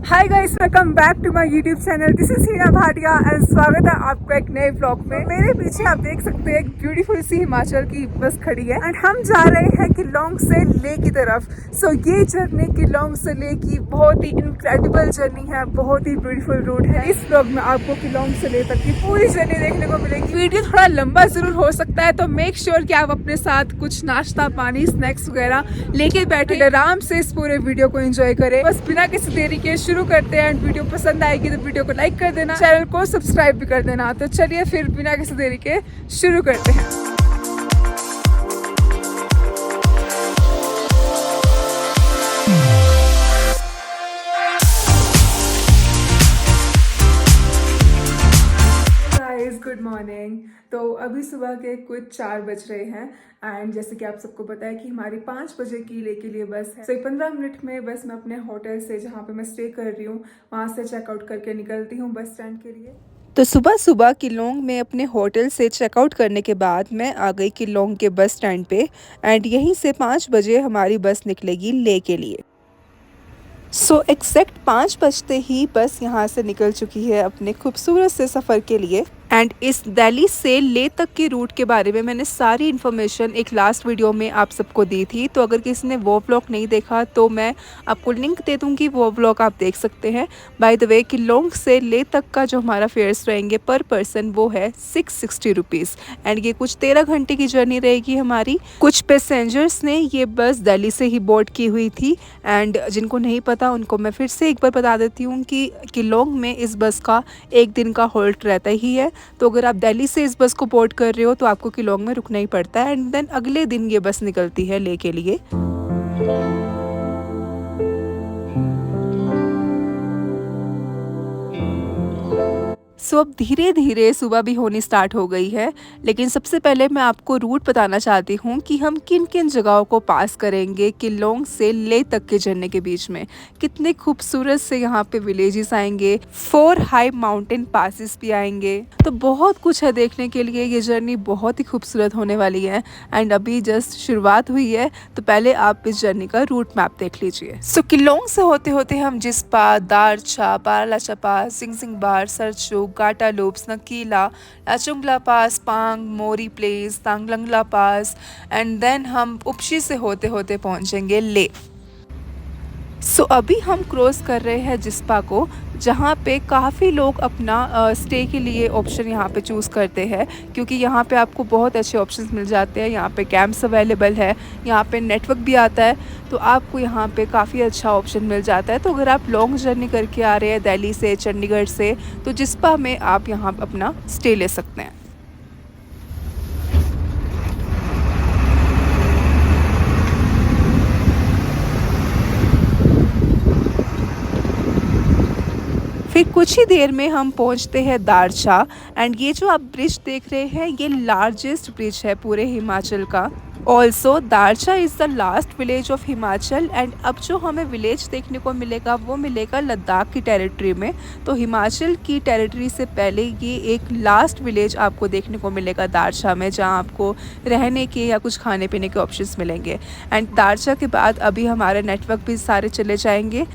Hi guys, welcome back to my YouTube channel. This is Hina Bhatia and स्वागत है आपका एक नए ब्लॉग में। मेरे पीछे आप देख सकते हैं एक ब्यूटीफुल सी हिमाचल की बस खड़ी है एंड हम जा रहे हैं किलोंग से ले की तरफ। सो ये जर्नी किलोंग से ले की बहुत ही इनक्रेडिबल जर्नी है, बहुत ही ब्यूटीफुल रूट है। इस ब्लॉग में आपको किलोंग से ले तक की पूरी जर्नी देखने को मिलेगी। वीडियो थोड़ा लंबा जरूर हो सकता है, तो मेक श्योर कि आप अपने साथ कुछ नाश्ता पानी स्नैक्स वगैरह लेके बैठे आराम से इस पूरे वीडियो को एंजॉय करें। बस बिना किसी देरी के शुरू करते हैं एंड वीडियो पसंद आएगी तो वीडियो को लाइक कर देना, चैनल को सब्सक्राइब भी कर देना। तो चलिए फिर बिना किसी देरी के शुरू करते हैं। Good morning. तो अभी सुबह के कुछ 4 बज रहे हैं एंड जैसे कि आप सबको पता है कि हमारी 5 बजे की ले के लिए बस है। तो 15 मिनट में बस मैं अपने होटल से, जहाँ पे मैं स्टे कर रही हूँ, वहाँ से चेकआउट करके निकलती हूँ बस स्टैंड के लिए। तो सुबह सुबह किलोंग में अपने होटल से चेकआउट करने के बाद मैं आ गई किलोंग के बस स्टैंड पे एंड यहीं से 5 बजे हमारी बस निकलेगी ले के लिए। सो एग्जैक्ट 5 बजते ही बस यहाँ से निकल चुकी है अपने खूबसूरत से सफ़र के लिए। एंड इस दिल्ली से ले तक के रूट के बारे में मैंने सारी इन्फॉर्मेशन एक लास्ट वीडियो में आप सबको दी थी, तो अगर किसी ने वो व्लॉग नहीं देखा तो मैं आपको लिंक दे दूँगी, वो व्लॉग आप देख सकते हैं। बाय द वे किलोंग से ले तक का जो हमारा फेयर्स रहेंगे पर पर्सन वो है 660 रुपीज़ एंड ये कुछ 13 घंटे की जर्नी रहेगी हमारी। कुछ पैसेंजर्स ने ये बस दिल्ली से ही बोर्ड की हुई थी एंड जिनको नहीं पता उनको मैं फिर से एक बार बता देती हूँ कि किलोंग में इस बस का एक दिन का होल्ट रहता ही है। तो अगर आप दिल्ली से इस बस को बोर्ड कर रहे हो तो आपको किलोंग में रुकना ही पड़ता है एंड देन अगले दिन ये बस निकलती है ले के लिए। सो अब धीरे धीरे सुबह भी होनी स्टार्ट हो गई है, लेकिन सबसे पहले मैं आपको रूट बताना चाहती हूँ कि हम किन किन जगहों को पास करेंगे किलोंग से ले तक के जर्नी के बीच में। कितने खूबसूरत से यहाँ पे विलेजेस आएंगे, 4 हाई माउंटेन पासेस भी आएंगे, तो बहुत कुछ है देखने के लिए। ये जर्नी बहुत ही खूबसूरत होने वाली है एंड अभी जस्ट शुरुआत हुई है, तो पहले आप इस जर्नी का रूट मैप देख लीजिए। सो किलोंग से होते होते हम जिस्पा, दारचा, बारालाचापा, सिंगसिंग बार, सरचू, गाटा लूप्स, नकीला, लाचुंगला पास, पांग, मोरी place, Tanglangla pass and then हम उपशी से होते होते पहुंचेंगे ले। सो अभी हम क्रॉस कर रहे हैं जिस्पा को, जहाँ पे काफ़ी लोग अपना स्टे के लिए ऑप्शन यहाँ पे चूज़ करते हैं, क्योंकि यहाँ पे आपको बहुत अच्छे ऑप्शंस मिल जाते हैं। यहाँ पे कैंप्स अवेलेबल है, यहाँ पे नेटवर्क भी आता है, तो आपको यहाँ पे काफ़ी अच्छा ऑप्शन मिल जाता है। तो अगर आप लॉन्ग जर्नी करके आ रहे हैं दिल्ली से, चंडीगढ़ से, तो जिस्पा में आप यहाँ अपना स्टे ले सकते हैं। फिर कुछ ही देर में हम पहुंचते हैं दारचा एंड ये जो आप ब्रिज देख रहे हैं ये लार्जेस्ट ब्रिज है पूरे हिमाचल का। Also Darcha is the last village of Himachal and अब जो हमें विलेज देखने को मिलेगा वो मिलेगा लद्दाख की टेरिटरी में। तो हिमाचल की टेरिटरी से पहले ये एक लास्ट विलेज आपको देखने को मिलेगा दारचा में, जहाँ आपको रहने के या कुछ खाने पीने के ऑप्शंस मिलेंगे। एंड दारचा के बाद अभी हमारे नेटवर्क भी सारे चले जाएंगे।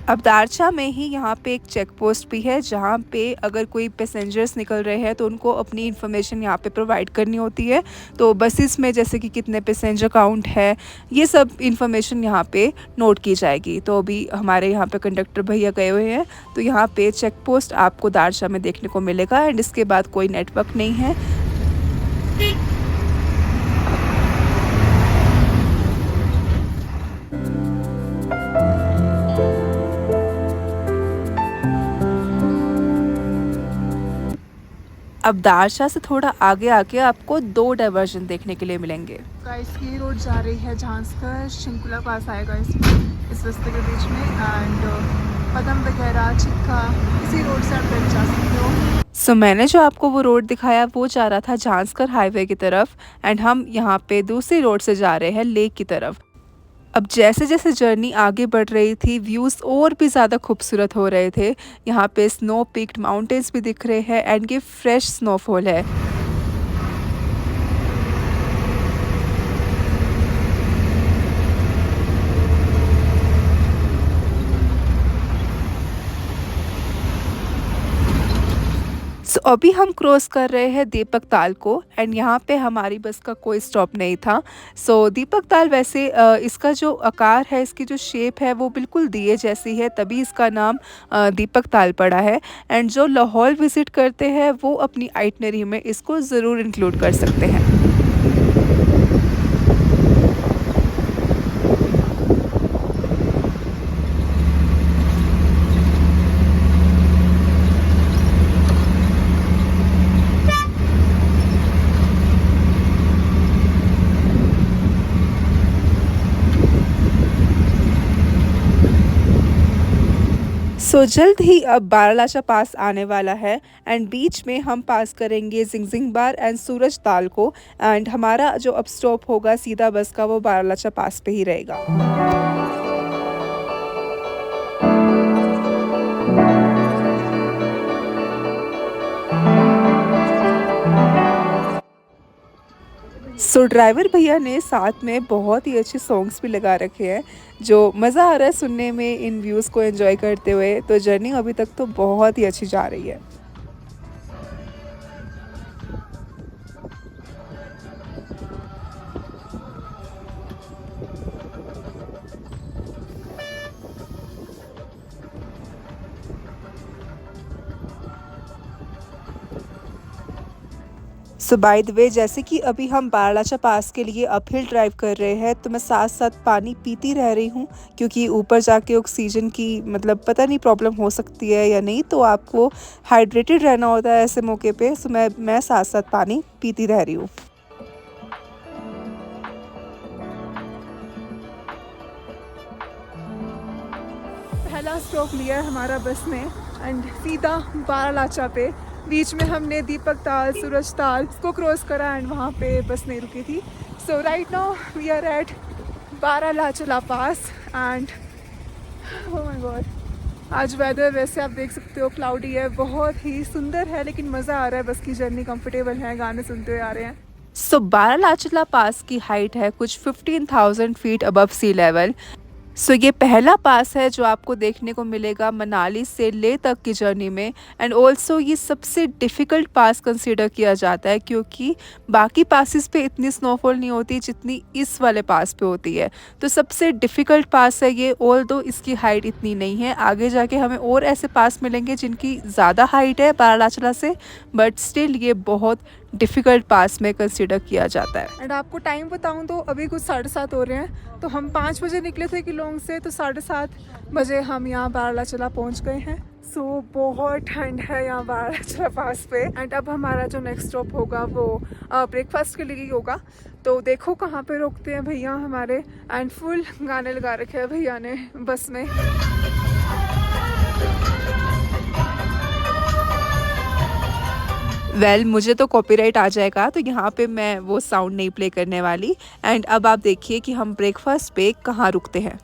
अब दारचा में ही यहाँ पे एक चेक पोस्ट भी है, जहाँ पे अगर कोई पैसेंजर्स निकल रहे हैं तो उनको अपनी इन्फॉर्मेशन यहाँ पे प्रोवाइड करनी होती है। तो बसेस में जैसे कि कितने पैसेंजर काउंट है, ये सब इन्फॉर्मेशन यहाँ पे नोट की जाएगी। तो अभी हमारे यहाँ पे कंडक्टर भैया गए हुए हैं, तो यहाँ पे चेक पोस्ट आपको दारचा में देखने को मिलेगा एंड इसके बाद कोई नेटवर्क नहीं है। अब दारचा से थोड़ा आगे आके आपको 2 डाइवर्जन देखने के लिए मिलेंगे। गाइस ये रोड जा रही है झांसकर शिंकुला पास आएगा इस रास्ते के बीच में एंड पदम वगैरह चिक्का, इसी रोड से आप जा सकते हो। सो मैंने जो आपको वो रोड दिखाया वो जा रहा था झांसकर हाईवे की तरफ एंड हम यहाँ पे दूसरी रोड से जा रहे हैं लेक की तरफ। अब जैसे जैसे जर्नी आगे बढ़ रही थी व्यूज़ और भी ज़्यादा खूबसूरत हो रहे थे। यहाँ पे स्नो पिक्ड माउंटेन्स भी दिख रहे हैं एंड ये फ्रेश स्नोफॉल है। सो अभी हम क्रॉस कर रहे हैं दीपक ताल को एंड यहाँ पे हमारी बस का कोई स्टॉप नहीं था। सो दीपक ताल वैसे इसका जो आकार है, इसकी जो शेप है वो बिल्कुल दिए जैसी है, तभी इसका नाम दीपक ताल पड़ा है। एंड जो लाहौर विज़िट करते हैं वो अपनी आइटनरी में इसको ज़रूर इंक्लूड कर सकते हैं। जल्द ही अब बारालाचा पास आने वाला है एंड बीच में हम पास करेंगे जिंगजिंग बार एंड सूरज ताल को। एंड हमारा जो अब स्टॉप होगा सीधा बस का वो बारालाचा पास पे ही रहेगा। ड्राइवर भैया ने साथ में बहुत ही अच्छे सॉन्ग्स भी लगा रखे हैं, जो मज़ा आ रहा है सुनने में इन व्यूज़ को एंजॉय करते हुए। तो जर्नी अभी तक तो बहुत ही अच्छी जा रही है। बाय द वे, जैसे कि अभी हम बारालाचा पास के लिए अपहिल ड्राइव कर रहे हैं, तो मैं साथ साथ पानी पीती रह रही हूँ, क्योंकि ऊपर जाके ऑक्सीजन की मतलब पता नहीं प्रॉब्लम हो सकती है या नहीं, तो आपको हाइड्रेटेड रहना होता है ऐसे मौके पे। सो मैं साथ साथ पानी पीती रह रही हूँ। पहला स्टॉप लिया हमारा बस ने एंड सीधा बारालाचा पे। बीच में हमने दीपक ताल, सूरज ताल को क्रॉस करा एंड वहाँ पे बस नहीं रुकी थी। So right now we are at Baralacha pass and oh my god, आज वेदर वैसे आप देख सकते हो क्लाउडी है, बहुत ही सुंदर है, लेकिन मज़ा आ रहा है। बस की जर्नी कंफर्टेबल है, गाने सुनते हुए आ रहे हैं। बारालाचा पास की हाइट है कुछ 15,000 फीट अबव सी लेवल। ये पहला पास है जो आपको देखने को मिलेगा मनाली से ले तक की जर्नी में। एंड ऑल्सो ये सबसे डिफ़िकल्ट पास कंसीडर किया जाता है, क्योंकि बाकी पासिस पे इतनी स्नोफॉल नहीं होती जितनी इस वाले पास पे होती है। तो सबसे डिफ़िकल्ट पास है ये, ऑल्दो इसकी हाइट इतनी नहीं है। आगे जाके हमें और ऐसे पास मिलेंगे जिनकी ज़्यादा हाइट है बारालाचा से, बट स्टिल ये बहुत डिफ़िकल्ट पास में कंसिडर किया जाता है। एंड आपको टाइम बताऊं तो अभी कुछ 7:30 हो रहे हैं। तो हम 5 बजे निकले थे किलोंग से, तो 7:30 बजे हम यहाँ बारालाचा पहुँच गए हैं। बहुत ठंड है यहाँ बारालाचा पास पे। एंड अब हमारा जो नेक्स्ट स्टॉप होगा वो ब्रेकफास्ट के लिए ही होगा। तो देखो कहाँ पे रोकते हैं भैया हमारे। एंड फुल गाने लगा रखे हैं भैया ने बस में। मुझे तो कॉपीराइट आ जाएगा, तो यहाँ पे मैं वो साउंड नहीं प्ले करने वाली। एंड अब आप देखिए कि हम ब्रेकफास्ट पे कहाँ रुकते हैं।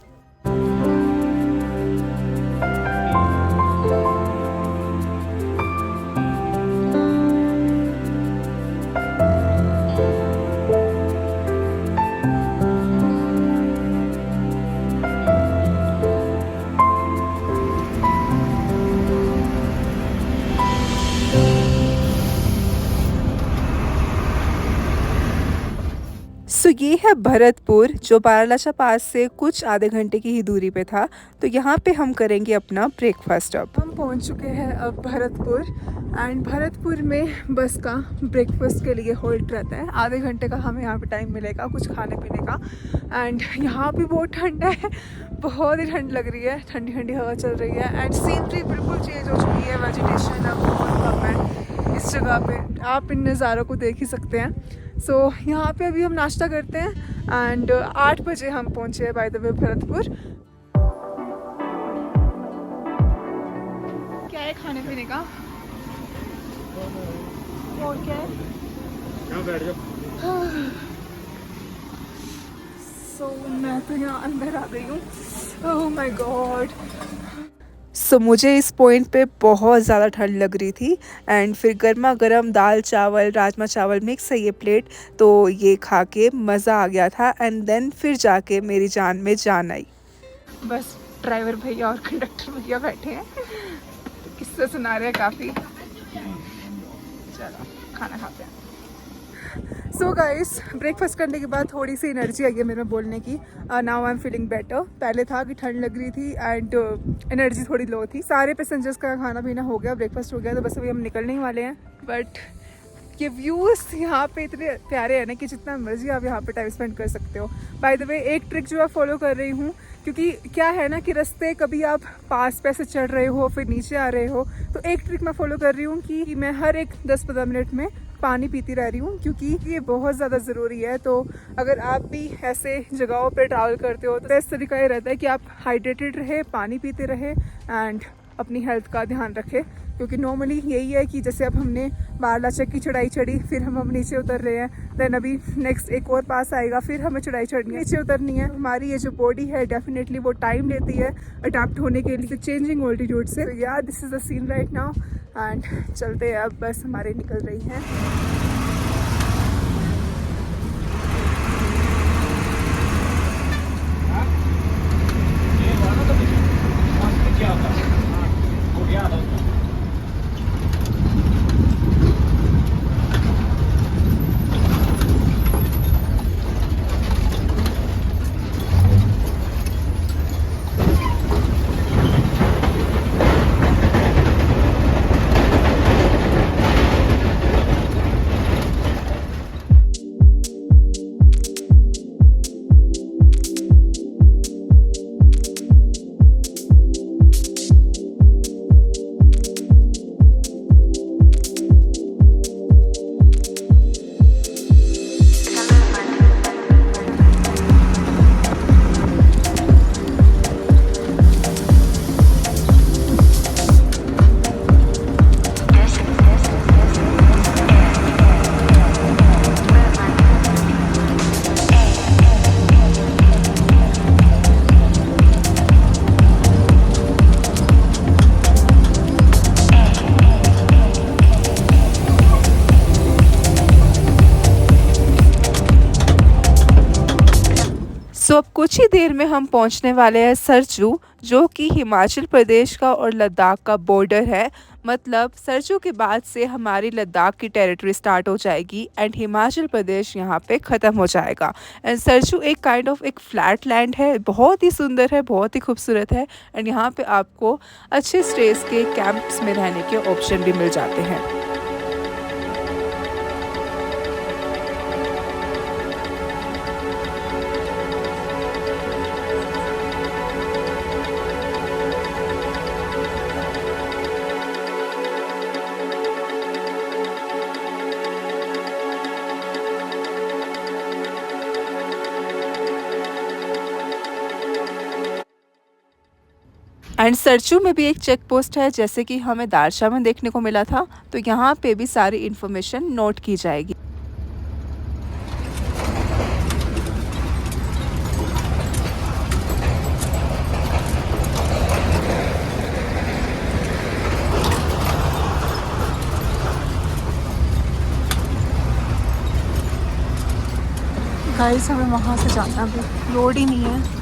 ये है भरतपुर, जो बारालाचा पास से कुछ आधे घंटे की ही दूरी पे था। तो यहाँ पे हम करेंगे अपना ब्रेकफास्ट। अब हम पहुँच चुके हैं अब भरतपुर। एंड भरतपुर में बस का ब्रेकफास्ट के लिए होल्ड रहता है। आधे घंटे का हमें यहाँ पे टाइम मिलेगा कुछ खाने पीने का। एंड यहाँ भी बहुत ठंड है, बहुत ही ठंड लग रही है, ठंडी ठंडी हवा चल रही है। एंड सीनरी बिल्कुल चेंज हो चुकी है, वेजिटेशन अब बहुत कम है इस जगह पे, आप इन नज़ारों को देख ही सकते हैं। यहाँ पे अभी हम नाश्ता करते हैं एंड 8 बजे हम पहुँचे हैं बाय द वे भरतपुर। क्या है खाने पीने का और क्या है? बैठ जाओ। मैं तो यहाँ अंदर आ गई हूँ। ओह माय गॉड। मुझे इस पॉइंट पे बहुत ज़्यादा ठंड लग रही थी। एंड फिर गर्मा गर्म दाल चावल, राजमा चावल मिक्स है ये प्लेट, तो ये खा के मज़ा आ गया था। एंड देन फिर जाके मेरी जान में जान आई। बस ड्राइवर भैया और कंडक्टर भैया बैठे हैं, किस्से सुना रहे हैं काफ़ी। चलो खाना खाते हैं। सो गाइस, ब्रेकफास्ट करने के बाद थोड़ी सी एनर्जी आई है मेरे में बोलने की। Now I am feeling better. पहले था कि ठंड लग रही थी एंड एनर्जी थोड़ी लो थी। सारे पैसेंजर्स का खाना पीना हो गया, ब्रेकफास्ट हो गया, तो बस अभी हम निकलने ही वाले हैं। बट ये व्यूज़ यहाँ पे इतने प्यारे हैं ना कि जितना मर्जी आप यहाँ पे टाइम स्पेंड कर सकते हो। बाय द वे, एक ट्रिक जो मैं फॉलो कर रही हूँ, क्योंकि क्या है ना कि रास्ते कभी आप पास पे से चढ़ रहे हो फिर नीचे आ रहे हो, तो एक ट्रिक मैं फॉलो कर रही हूँ कि मैं हर एक 10-15 मिनट में पानी पीती रह रही हूँ, क्योंकि ये बहुत ज़्यादा ज़रूरी है। तो अगर आप भी ऐसे जगहों पर ट्रैवल करते हो तो बेस्ट तरीका ये रहता है कि आप हाइड्रेटेड रहे, पानी पीते रहे एंड अपनी हेल्थ का ध्यान रखें। क्योंकि नॉर्मली यही है कि जैसे अब हमने बारलाचक की चढ़ाई चढ़ी, फिर हम अब नीचे उतर रहे हैं, देन अभी नेक्स्ट एक और पास आएगा, फिर हमें चढ़ाई चढ़नी है, नीचे उतरनी है। हमारी ये जो बॉडी है डेफिनेटली वो टाइम लेती है अडेप्ट होने के लिए चेंजिंग ऑल्टीट्यूड से। या this is the scene right now and चलते हैं, अब बस हमारे निकल रही हैं। सो अब कुछ ही देर में हम पहुंचने वाले हैं सरचू, जो कि हिमाचल प्रदेश का और लद्दाख का बॉर्डर है। मतलब सरचू के बाद से हमारी लद्दाख की टेरिटरी स्टार्ट हो जाएगी एंड हिमाचल प्रदेश यहाँ पे ख़त्म हो जाएगा। एंड सरचू एक काइंड ऑफ एक फ्लैट लैंड है, बहुत ही सुंदर है, बहुत ही खूबसूरत है एंड यहाँ पे आपको अच्छे स्टेज के कैंप्स में रहने के ऑप्शन भी मिल जाते हैं। एंड सरचू में भी एक चेक पोस्ट है, जैसे कि हमें दारशा में देखने को मिला था, तो यहाँ पे भी सारी इन्फॉर्मेशन नोट की जाएगी। गाइस, हमें वहाँ से जाना है, अभी रोड ही नहीं है।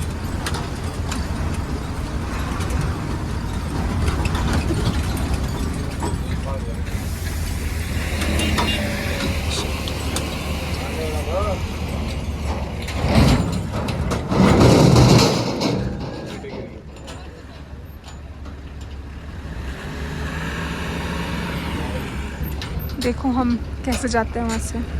देखो हम कैसे जाते हैं वहाँ से।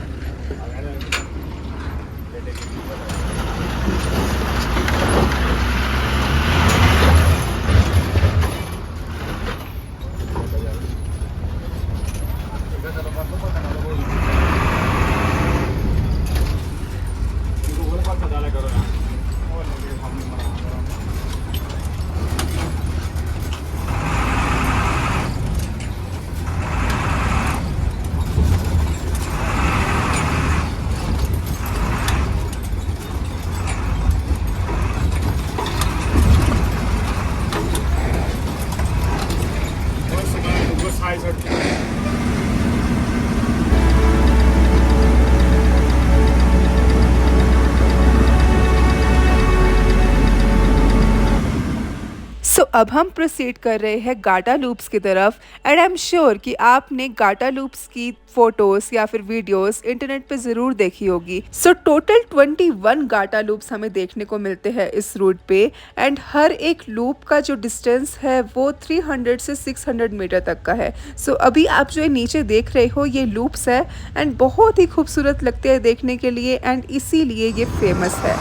अब हम प्रोसीड कर रहे हैं गाटा लूप्स की तरफ एंड आई एम श्योर कि आपने गाटा लूप्स की फोटोज या फिर वीडियोस इंटरनेट पे ज़रूर देखी होगी। सो टोटल 21 गाटा लूप्स हमें देखने को मिलते हैं इस रूट पे एंड हर एक लूप का जो डिस्टेंस है वो 300 से 600 मीटर तक का है। सो अभी आप जो ये नीचे देख रहे हो ये लूप्स है एंड बहुत ही खूबसूरत लगते हैं देखने के लिए एंड इसीलिए ये फेमस है।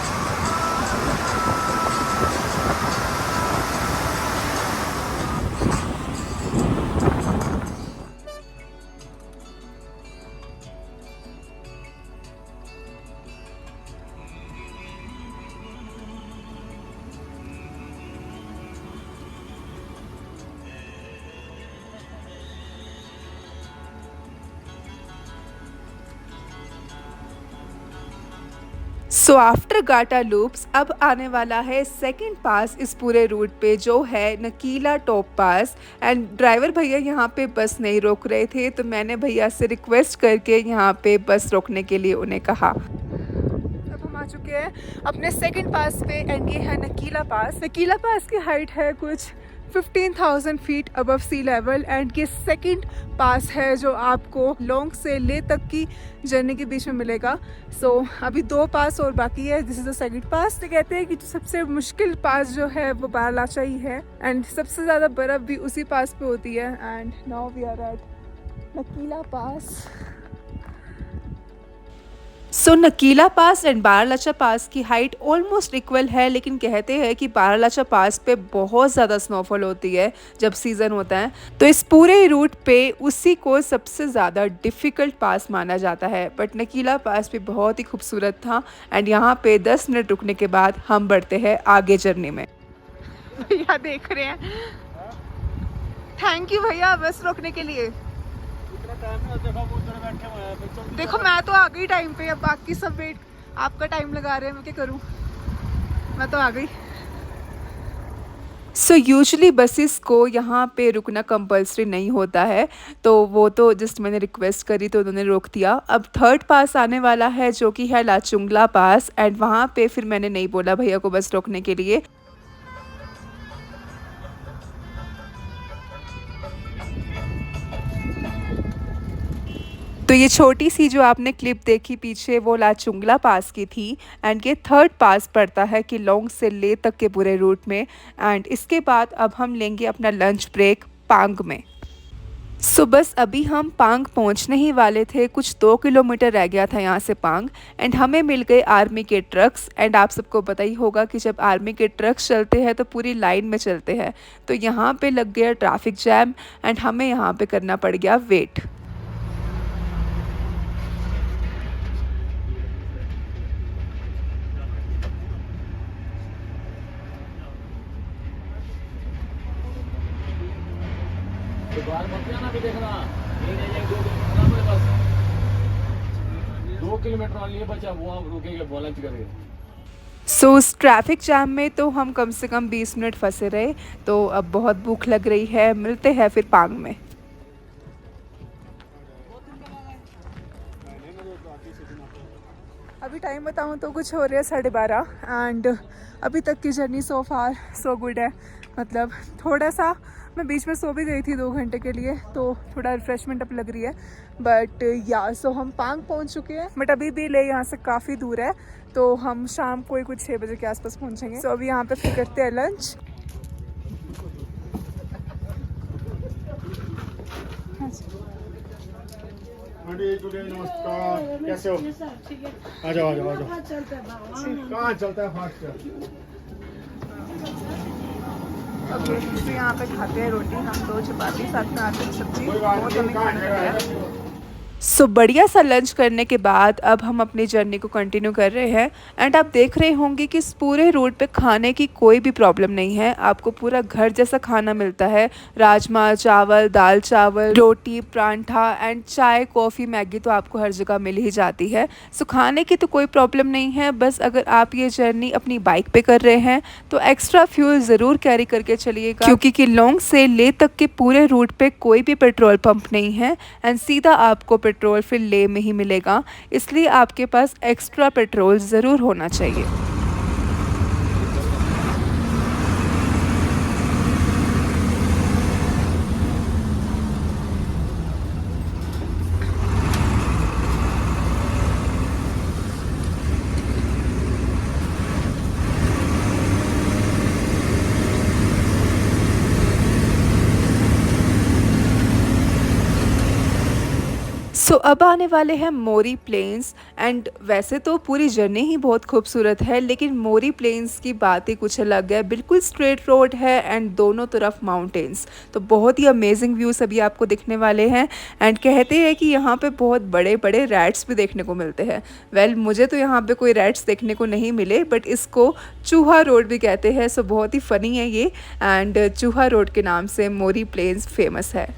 सो आफ्टर गाटा लूप्स अब आने वाला है सेकंड पास इस पूरे रूट पे जो है Nakeela top pass and driver भैया यहाँ पे बस नहीं रोक रहे थे तो मैंने भैया से रिक्वेस्ट करके यहाँ पे बस रोकने के लिए उन्हें कहा। अब हम आ चुके हैं अपने सेकंड पास पे एंड ये है नकीला पास। नकीला पास की हाइट है कुछ 15,000 feet above sea level and ये सेकंड पास है जो आपको लोंग से ले तक की जर्नी के बीच में मिलेगा। सो अभी 2 पास और बाकी है। दिस इज द सेकंड पास। तो कहते हैं कि जो सबसे मुश्किल पास जो है वो बारालाचा ही है एंड सबसे ज़्यादा बर्फ़ भी उसी पास पे होती है and now we are at Nakeela pass. So Nakeela pass and Baralacha pass की हाइट ऑलमोस्ट इक्वल है लेकिन कहते हैं कि बारालाचा पास पे बहुत ज़्यादा स्नोफॉल होती है जब सीज़न होता है तो इस पूरे रूट पे उसी को सबसे ज़्यादा डिफ़िकल्ट पास माना जाता है। बट नकीला पास भी बहुत ही खूबसूरत था एंड यहाँ पे 10 मिनट रुकने के बाद हम बढ़ते हैं आगे जर्नी में। भैया देख रहे हैं। थैंक यू भैया बस रोकने के लिए। देखो मैं तो आ गई टाइम पे, अब बाकी सब वेट आपका टाइम लगा रहे हैं, मैं क्या करूं, मैं तो आ गई। सो यूजुअली बसेस को यहाँ पे रुकना कंपलसरी नहीं होता है तो वो तो जस्ट मैंने रिक्वेस्ट करी तो उन्होंने रोक दिया। अब थर्ड पास आने वाला है जो कि है लाचुंगला पास एंड वहाँ पे फिर मैंने नहीं बोला भैया को बस रोकने के लिए। तो ये छोटी सी जो आपने क्लिप देखी पीछे वो लाचुंगला पास की थी एंड ये थर्ड पास पड़ता है कि लोंग से ले तक के पूरे रूट में एंड इसके बाद अब हम लेंगे अपना लंच ब्रेक पांग में। सो बस अभी हम पांग पहुंचने ही वाले थे, कुछ 2 किलोमीटर रह गया था यहाँ से पांग एंड हमें मिल गए आर्मी के ट्रक्स एंड आप सबको पता ही होगा कि जब आर्मी के ट्रक्स चलते हैं तो पूरी लाइन में चलते हैं तो यहाँ पे लग गया ट्रैफिक जैम एंड हमें यहाँ पे करना पड़ गया वेट। तो बाहर मत जाना भी देखना, ये नहीं है 2 किलोमीटर वाली है बच्चा, वो हम रुकेंगे लंच करेंगे। सो उस ट्रैफिक जैम में तो हम कम से कम 20 मिनट फंसे रहे तो अब बहुत भूख लग रही है, मिलते हैं फिर पांग में। अभी टाइम बताऊं तो कुछ हो रहा है 12:30 एंड अभी तक की जर्नी सो फार सो गुड है। मतलब थोड़ा सा मैं बीच में सो भी गई थी 2 घंटे के लिए तो थोड़ा रिफ्रेशमेंट अब लग रही है बट या सो हम पांग पहुंच चुके हैं बट अभी भी ले यहाँ से काफ़ी दूर है तो हम शाम को ही कुछ 6 बजे के आसपास पहुंचेंगे। सो अभी यहाँ पे फिर करते हैं लंच। नमस्कार, कैसे हो? आ जाओ आ जाओ आ जाओ। कहाँ चलता है फास्ट? ओके तो यहाँ पे खाते हैं रोटी हम 2 चपाती साथ में आलू की सब्जी, बहुत हमें खाना है। सो बढ़िया सा लंच करने के बाद अब हम अपनी जर्नी को कंटिन्यू कर रहे हैं एंड आप देख रहे होंगे कि इस पूरे रूट पे खाने की कोई भी प्रॉब्लम नहीं है, आपको पूरा घर जैसा खाना मिलता है। राजमा चावल, दाल चावल, रोटी, परांठा एंड चाय, कॉफ़ी, मैगी तो आपको हर जगह मिल ही जाती है। सो खाने की तो कोई प्रॉब्लम नहीं है, बस अगर आप ये जर्नी अपनी बाइक पे कर रहे हैं तो एक्स्ट्रा फ्यूल ज़रूर कैरी करके चलिएगा क्योंकि किलोंग से ले तक के पूरे रूट पे कोई भी पेट्रोल पंप नहीं है एंड सीधा आपको पेट्रोल फिर ले में ही मिलेगा, इसलिए आपके पास एक्स्ट्रा पेट्रोल ज़रूर होना चाहिए। सो अब आने वाले हैं मोरी प्लेन्स एंड वैसे तो पूरी जर्नी ही बहुत खूबसूरत है, लेकिन मोरी प्लेन्स की बात ही कुछ अलग है। बिल्कुल स्ट्रेट रोड है एंड दोनों तरफ माउंटेन्स, तो बहुत ही अमेजिंग व्यूज़ अभी आपको दिखने वाले हैं। एंड कहते हैं कि यहाँ पे बहुत बड़े बड़े रैट्स भी देखने को मिलते हैं। वेल मुझे तो यहाँ पे कोई रैट्स देखने को नहीं मिले, बट इसको चूहा रोड भी कहते हैं। सो बहुत ही फ़नी है ये, एंड चूहा रोड के नाम से मोरी प्लेन्स फेमस है।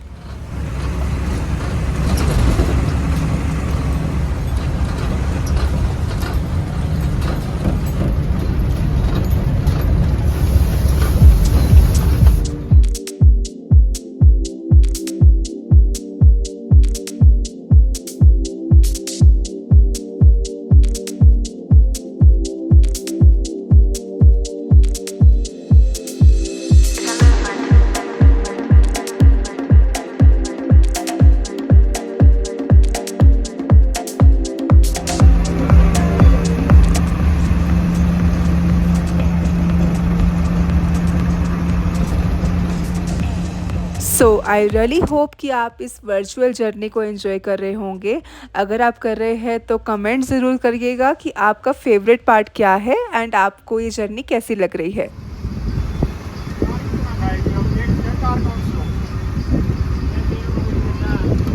सो आई रियली होप कि आप इस वर्चुअल जर्नी को एंजॉय कर रहे होंगे। अगर आप कर रहे हैं तो कमेंट ज़रूर करिएगा कि आपका फेवरेट पार्ट क्या है एंड आपको ये जर्नी कैसी लग रही है।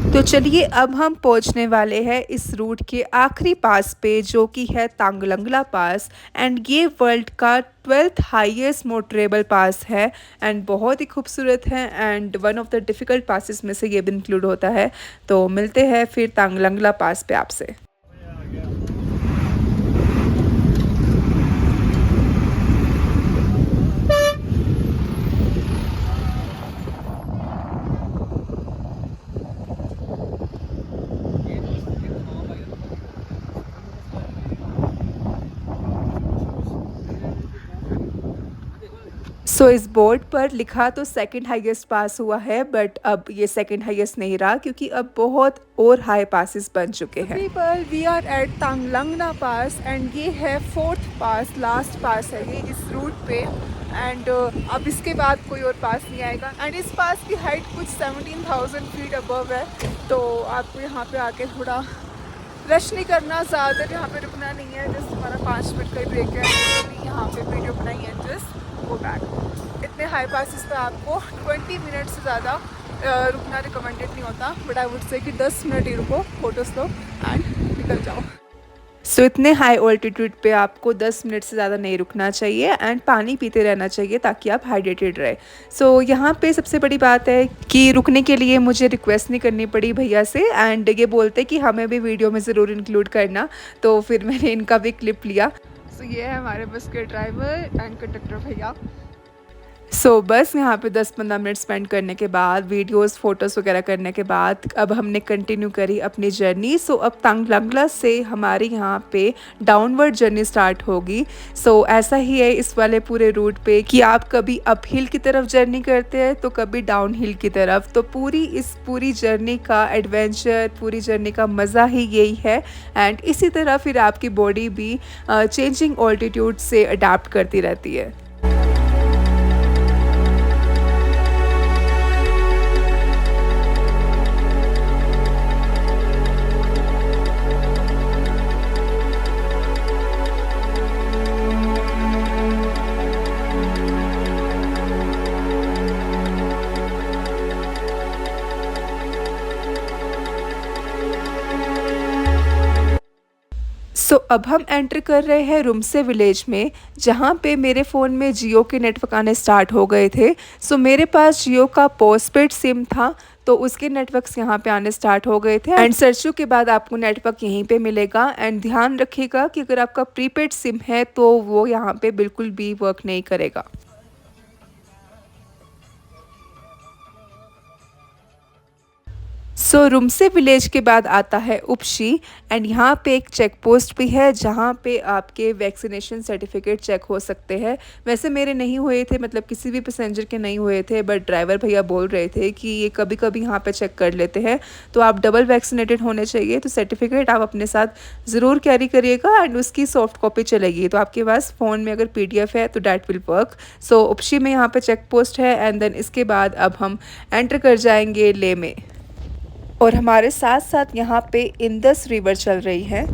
तो चलिए अब हम पहुंचने वाले हैं इस रूट के आखिरी पास पे, जो कि है तांगलंगला पास। एंड ये वर्ल्ड का 12th हाईएस्ट मोटरेबल पास है एंड बहुत ही खूबसूरत है and one of the difficult passes में से ये भी इंक्लूड होता है। तो मिलते हैं फिर तांगलंगला पास पे आपसे। सो इस बोर्ड पर लिखा तो सेकंड हाईएस्ट पास हुआ है, बट अब ये सेकंड हाईएस्ट नहीं रहा क्योंकि अब बहुत और हाई पासेस बन चुके हैं। People we are at Tanglangla pass and ये है 4th पास, लास्ट पास है ये इस रूट पे। एंड अब इसके बाद कोई और पास नहीं आएगा। एंड इस पास की हाइट कुछ 17,000 फीट अबव है, तो आपको यहाँ पे आके थोड़ा रश नहीं करना, ज़्यादा यहाँ पे रुकना नहीं है। जस्ट हमारा 5 मिनट का ब्रेक है, तो यहाँ पे वीडियो बनाई है, जस्ट गो बैक। इतने हाई पासिस पे आपको 20 मिनट से ज़्यादा रुकना रिकमेंडेड नहीं होता, बट आई वुड से कि 10 मिनट ही रुको, फोटोज लो एंड निकल जाओ। सो इतने हाई ऑल्टीट्यूड पे आपको 10 मिनट से ज़्यादा नहीं रुकना चाहिए एंड पानी पीते रहना चाहिए ताकि आप हाइड्रेटेड रहे। सो यहाँ पे सबसे बड़ी बात है कि रुकने के लिए मुझे रिक्वेस्ट नहीं करनी पड़ी भैया से, एंड ये बोलते कि हमें भी वीडियो में ज़रूर इंक्लूड करना, तो फिर मैंने इनका भी क्लिप लिया। सो ये है हमारे बस के ड्राइवर एंड कंडक्टर भैया। सो बस यहाँ पे 10-15 मिनट स्पेंड करने के बाद, वीडियोस फोटोज़ वगैरह करने के बाद, अब हमने कंटिन्यू करी अपनी जर्नी। सो अब तांगलंगला से हमारे यहाँ पे डाउनवर्ड जर्नी स्टार्ट होगी। सो ऐसा ही है इस वाले पूरे रूट पे कि आप कभी अप हिल की तरफ जर्नी करते हैं तो कभी डाउन हिल की तरफ। तो पूरी जर्नी का एडवेंचर, पूरी जर्नी का मज़ा ही यही है। एंड इसी तरह फिर आपकी बॉडी भी चेंजिंग ऑल्टीट्यूड से अडाप्ट करती रहती है। सो अब हम एंटर कर रहे हैं रुमसे विलेज में, जहाँ पे मेरे फ़ोन में जियो के नेटवर्क आने स्टार्ट हो गए थे। सो मेरे पास जियो का पोस्टपेड सिम था, तो उसके नेटवर्क्स यहाँ पे आने स्टार्ट हो गए थे। एंड सर्चों के बाद आपको नेटवर्क यहीं पे मिलेगा। एंड ध्यान रखिएगा कि अगर आपका प्रीपेड सिम है तो वो यहाँ पे बिल्कुल भी वर्क नहीं करेगा। सो रुमसे विलेज के बाद आता है उपशी, एंड यहाँ पे एक चेक पोस्ट भी है जहाँ पे आपके वैक्सीनेशन सर्टिफिकेट चेक हो सकते हैं। वैसे मेरे नहीं हुए थे, मतलब किसी भी पैसेंजर के नहीं हुए थे, बट ड्राइवर भैया बोल रहे थे कि ये कभी कभी यहाँ पे चेक कर लेते हैं। तो आप डबल वैक्सीनेटेड होने चाहिए, तो सर्टिफिकेट आप अपने साथ ज़रूर कैरी करिएगा एंड उसकी सॉफ्ट कॉपी चलेगी। तो आपके पास फ़ोन में अगर PDF है तो डैट विल वर्क। सो उपशी में यहाँ पर चेक पोस्ट है एंड देन इसके बाद अब हम एंटर कर जाएंगे ले में। और हमारे साथ साथ यहाँ पे इंदस रिवर चल रही है।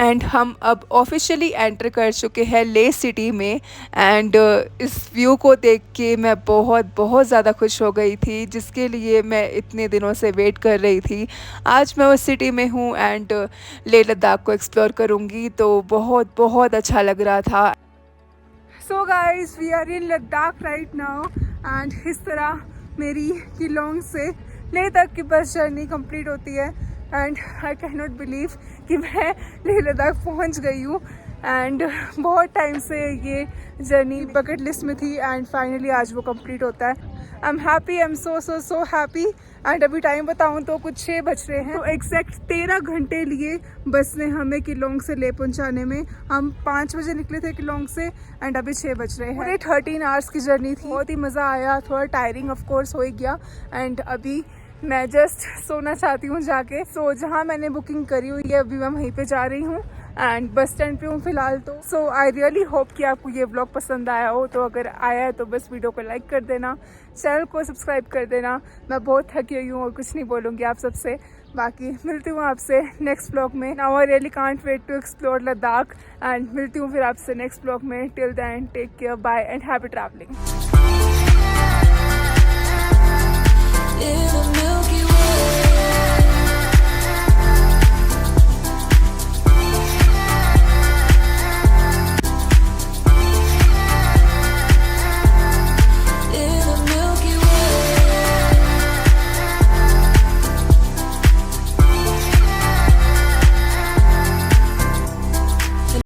एंड हम अब ऑफिशियली एंटर कर चुके हैं ले सिटी में। एंड इस व्यू को देख के मैं बहुत ज़्यादा खुश हो गई थी, जिसके लिए मैं इतने दिनों से वेट कर रही थी। आज मैं उस सिटी में हूँ एंड लेह लद्दाख को एक्सप्लोर करूँगी, तो बहुत अच्छा लग रहा था। So guys we are in Ladakh right now and इस तरह मेरी किलोंग से लेह तक की बस जर्नी कंप्लीट होती है and I can not believe कि मैं लेह लद्दाख पहुंच गई हूँ। एंड बहुत टाइम से ये जर्नी बकेट लिस्ट में थी एंड फाइनली आज वो कंप्लीट होता है। I am happy, I am so happy. And अभी टाइम बताऊँ तो कुछ 6 बज रहे हैं, तो एग्जैक्ट 13 घंटे लिए बस ने हमें किलोंग से ले पहुंचाने में। हम 5 बजे निकले थे किलोंग से एंड अभी 6 बज रहे हैं। पूरे 13 आवर्स की जर्नी थी, बहुत ही मज़ा आया। थोड़ा टायरिंग ऑफ कोर्स हो ही गया एंड अभी मैं जस्ट सोना चाहती हूँ जाके। सो जहाँ मैंने बुकिंग करी हुई है अभी मैं वहीं पे जा रही हूँ एंड बस स्टैंड पे हूँ फिलहाल। तो सो आई रियली होप कि आपको ये व्लॉग पसंद आया हो। तो अगर आया है तो बस वीडियो को लाइक कर देना, चैनल को सब्सक्राइब कर देना। मैं बहुत थकी हुई हूँ और कुछ नहीं बोलूँगी आप सबसे। बाकी मिलती हूँ आपसे नेक्स्ट व्लॉग में। Now I really can't wait to explore Ladakh and मिलती हूँ फिर आपसे नेक्स्ट व्लॉग में। Till then take care, bye and happy travelling.